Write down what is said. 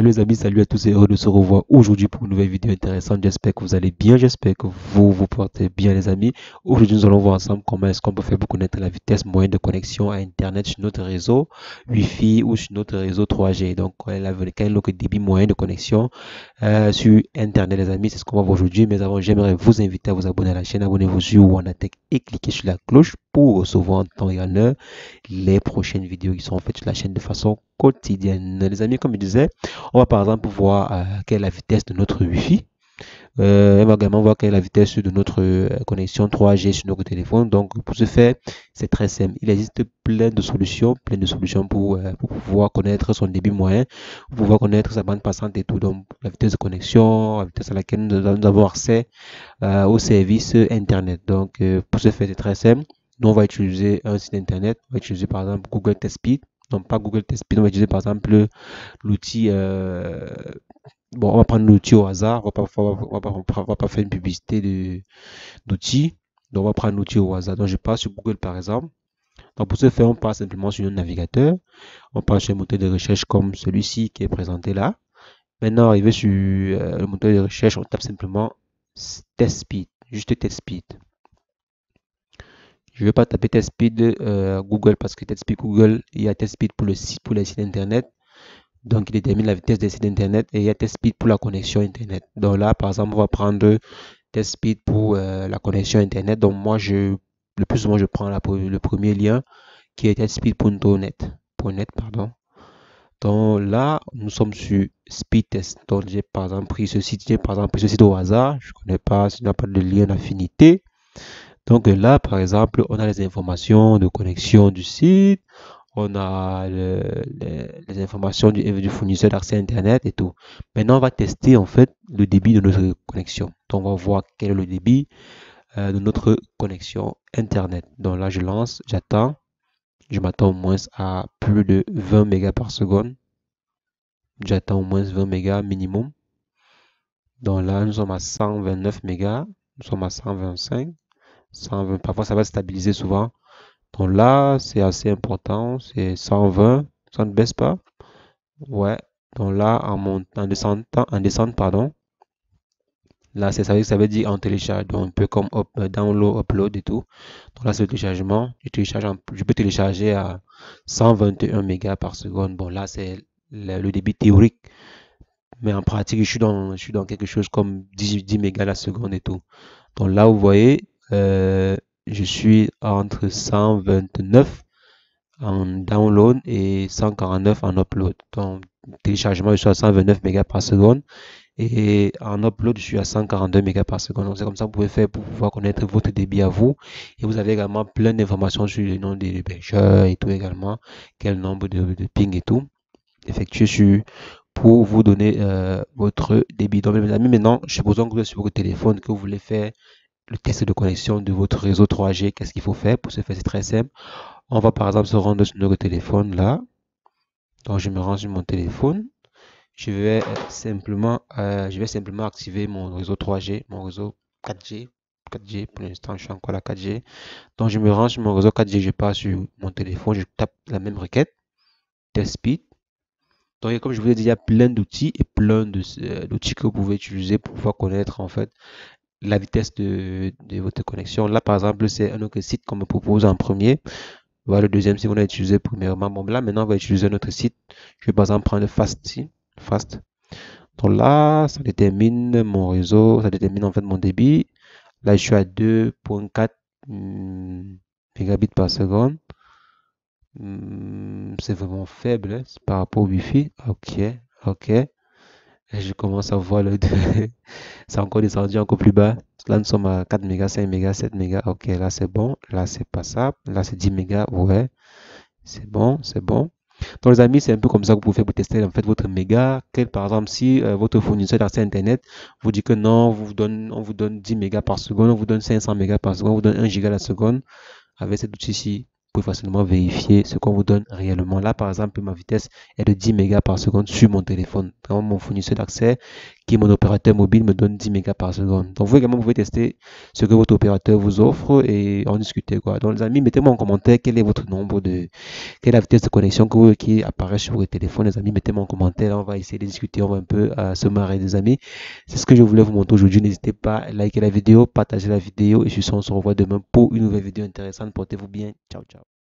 Salut les amis, salut à tous et heureux de se revoir aujourd'hui pour une nouvelle vidéo intéressante. J'espère que vous allez bien, j'espère que vous vous portez bien les amis. Aujourd'hui nous allons voir ensemble comment est-ce qu'on peut faire pour connaître la vitesse moyenne de connexion à Internet sur notre réseau Wi-Fi ou sur notre réseau 3G. Donc quel est le débit moyen de connexion sur Internet les amis, c'est ce qu'on va voir aujourd'hui. Mais avant j'aimerais vous inviter à vous abonner à la chaîne, abonnez-vous sur WannaTech et cliquez sur la cloche pour recevoir en temps et en heure les prochaines vidéos qui seront faites sur la chaîne de façon quotidienne. Les amis, comme je disais, on va par exemple voir quelle est la vitesse de notre Wi-Fi. On va également voir quelle est la vitesse de notre connexion 3G sur notre téléphone. Donc, pour ce faire, c'est très simple. Il existe plein de solutions pour pouvoir connaître son débit moyen, pour pouvoir connaître sa bande passante et tout. Donc, la vitesse de connexion, la vitesse à laquelle nous avons accès au service Internet. Donc, pour ce faire, c'est très simple. Nous, on va utiliser un site Internet. On va utiliser par exemple Google Test Speed. Non, pas Google Test Speed, on va utiliser par exemple l'outil. Bon, on va prendre l'outil au hasard. On va pas faire une publicité d'outils. Donc, on va prendre l'outil au hasard. Donc, je passe sur Google par exemple. Donc, pour ce faire, on passe simplement sur un navigateur. On passe sur un moteur de recherche comme celui-ci qui est présenté là. Maintenant, arrivé sur le moteur de recherche, on tape simplement Test Speed. Juste Test Speed. Je ne vais pas taper Test Speed Google parce que Test Speed Google, il y a Test Speed pour les sites internet. Donc, il détermine la vitesse des sites internet et il y a Test Speed pour la connexion internet. Donc là, par exemple, on va prendre Test Speed pour la connexion internet. Donc, moi, le plus souvent, je prends le premier lien qui est testspeed.net. Pardon. Donc là, nous sommes sur Speed Test. Donc, j'ai par exemple pris ce site au hasard. Je ne connais pas, s'il n'y a pas de lien d'affinité. Donc là, par exemple, on a les informations de connexion du site, on a les informations du fournisseur d'accès Internet et tout. Maintenant, on va tester en fait le débit de notre connexion. Donc, on va voir quel est le débit de notre connexion Internet. Donc là, je lance, j'attends. Je m'attends au moins à plus de 20 mégas par seconde. J'attends au moins 20 mégas minimum. Donc là, nous sommes à 129 mégas. Nous sommes à 125. 120, parfois ça va stabiliser souvent. Donc là, c'est assez important, c'est 120, ça ne baisse pas. Ouais, donc là, en descente, pardon. Là, ça veut dire en télécharge, donc un peu comme download, upload et tout. Donc là, c'est le téléchargement. Je peux télécharger à 121 mégas par seconde. Bon, là, c'est le débit théorique. Mais en pratique, je suis dans quelque chose comme 10 mégas la seconde et tout. Donc là, vous voyez, je suis entre 129 en download et 149 en upload. Donc, téléchargement, je suis à 129 mégas par seconde et en upload, je suis à 142 mégas par seconde. Donc, c'est comme ça que vous pouvez faire pour pouvoir connaître votre débit à vous. Et vous avez également plein d'informations sur le nom des hébergeurs et tout également, quel nombre de ping et tout effectué pour vous donner votre débit. Donc, mes amis, maintenant, supposons que vous êtes sur votre téléphone, que vous voulez faire le test de connexion de votre réseau 3G. Qu'est-ce qu'il faut faire? Pour ce faire, c'est très simple. On va par exemple se rendre sur notre téléphone là. Donc, je me rends sur mon téléphone. Je vais simplement activer mon réseau 3G, mon réseau 4G. 4G, pour l'instant, je suis encore à 4G. Donc, je me rends sur mon réseau 4G, je pars sur mon téléphone, je tape la même requête, test speed. Donc, comme je vous l'ai dit, il y a plein d'outils et plein d'outils que vous pouvez utiliser pour pouvoir connaître en fait la vitesse de votre connexion. Là, par exemple, c'est un autre site qu'on me propose en premier. Voilà le deuxième site qu'on a utilisé premièrement. Bon, là, maintenant, on va utiliser notre site. Je vais par exemple prendre Fast. Donc là, ça détermine mon réseau, ça détermine en fait mon débit. Là, je suis à 2.4 mégabits par seconde. C'est vraiment faible hein, par rapport au Wi-Fi. Ok. Et je commence à voir c'est encore descendu encore plus bas. Là, nous sommes à 4 mégas, 5 mégas, 7 mégas. Ok, là, c'est bon. Là, c'est passable. Là, c'est 10 mégas. Ouais, c'est bon. Donc, les amis, c'est un peu comme ça que vous pouvez faire pour tester en fait votre méga. Par exemple, si votre fournisseur d'accès Internet vous dit que non, on vous donne 10 mégas par seconde, on vous donne 500 mégas par seconde, on vous donne 1 giga la seconde. Avec cet outil-ci, vous pouvez facilement vérifier ce qu'on vous donne réellement. Là, par exemple, ma vitesse est de 10 mégas par seconde sur mon téléphone. quand mon fournisseur d'accès, qui est mon opérateur mobile, me donne 10 mégas par seconde. Donc vous également, vous pouvez tester ce que votre opérateur vous offre et en discuter, quoi. Donc les amis, mettez-moi en commentaire quel est votre nombre de, quelle est la vitesse de connexion qui apparaît sur votre téléphone. Les amis, mettez-moi en commentaire, on va essayer de discuter, on va un peu se marrer, les amis. C'est ce que je voulais vous montrer aujourd'hui. N'hésitez pas à liker la vidéo, partager la vidéo et sur ce, on se revoit demain pour une nouvelle vidéo intéressante. Portez-vous bien. Ciao, ciao.